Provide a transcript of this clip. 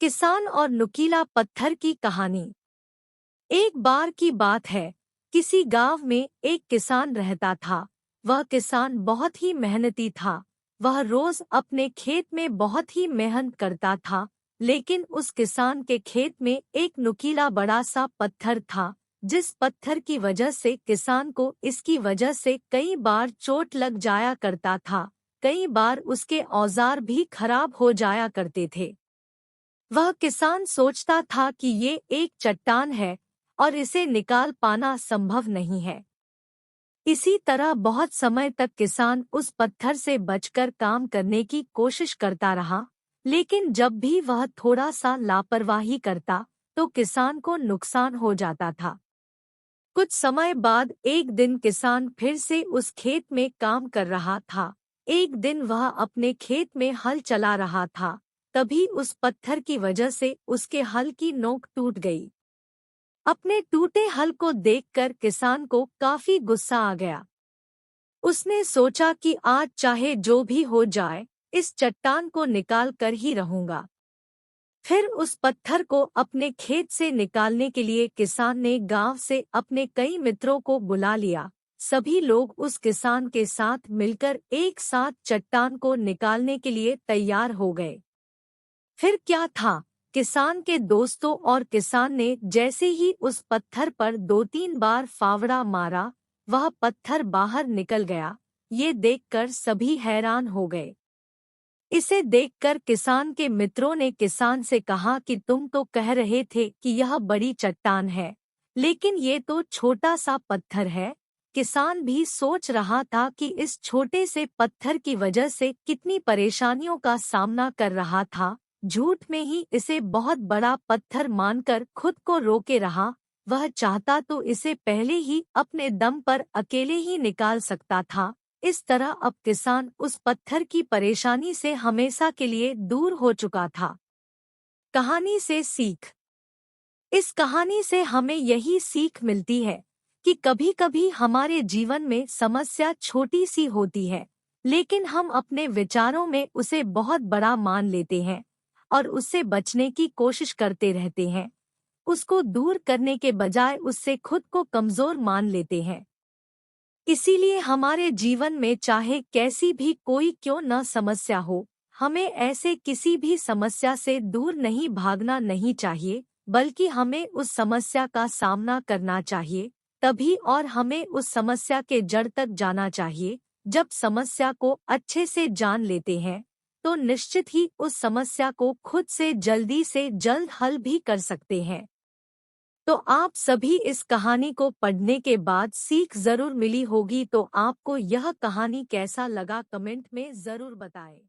किसान और नुकीला पत्थर की कहानी। एक बार की बात है, किसी गांव में एक किसान रहता था। वह किसान बहुत ही मेहनती था। वह रोज अपने खेत में बहुत ही मेहनत करता था, लेकिन उस किसान के खेत में एक नुकीला बड़ा सा पत्थर था, जिस पत्थर की वजह से किसान को इसकी वजह से कई बार चोट लग जाया करता था। कई बार उसके औजार भी खराब हो जाया करते थे। वह किसान सोचता था कि ये एक चट्टान है और इसे निकाल पाना संभव नहीं है। इसी तरह बहुत समय तक किसान उस पत्थर से बचकर काम करने की कोशिश करता रहा, लेकिन जब भी वह थोड़ा सा लापरवाही करता तो किसान को नुकसान हो जाता था। कुछ समय बाद एक दिन किसान फिर से उस खेत में काम कर रहा था। एक दिन वह अपने खेत में हल चला रहा था, तभी उस पत्थर की वजह से उसके हल की नोक टूट गई। अपने टूटे हल को देखकर किसान को काफी गुस्सा आ गया। उसने सोचा कि आज चाहे जो भी हो जाए, इस चट्टान को निकाल कर ही रहूंगा। फिर उस पत्थर को अपने खेत से निकालने के लिए किसान ने गांव से अपने कई मित्रों को बुला लिया। सभी लोग उस किसान के साथ मिलकर एक साथ चट्टान को निकालने के लिए तैयार हो गए। फिर क्या था, किसान के दोस्तों और किसान ने जैसे ही उस पत्थर पर 2-3 बार फावड़ा मारा, वह पत्थर बाहर निकल गया। ये देखकर सभी हैरान हो गए। इसे देखकर किसान के मित्रों ने किसान से कहा कि तुम तो कह रहे थे कि यह बड़ी चट्टान है, लेकिन ये तो छोटा सा पत्थर है। किसान भी सोच रहा था कि इस छोटे से पत्थर की वजह से कितनी परेशानियों का सामना कर रहा था। झूठ में ही इसे बहुत बड़ा पत्थर मानकर खुद को रोके रहा। वह चाहता तो इसे पहले ही अपने दम पर अकेले ही निकाल सकता था। इस तरह अब किसान उस पत्थर की परेशानी से हमेशा के लिए दूर हो चुका था। कहानी से सीख। इस कहानी से हमें यही सीख मिलती है कि कभी-कभी हमारे जीवन में समस्या छोटी सी होती है, लेकिन हम अपने विचारों में उसे बहुत बड़ा मान लेते हैं और उससे बचने की कोशिश करते रहते हैं। उसको दूर करने के बजाय उससे खुद को कमजोर मान लेते हैं। इसीलिए हमारे जीवन में चाहे कैसी भी कोई क्यों न समस्या हो, हमें ऐसे किसी भी समस्या से दूर नहीं भागना नहीं चाहिए, बल्कि हमें उस समस्या का सामना करना चाहिए। तभी और हमें उस समस्या के जड़ तक जाना चाहिए। जब समस्या को अच्छे से जान लेते हैं, तो निश्चित ही उस समस्या को खुद से जल्द हल भी कर सकते हैं। तो आप सभी इस कहानी को पढ़ने के बाद सीख जरूर मिली होगी। तो आपको यह कहानी कैसा लगा कमेंट में जरूर बताएं।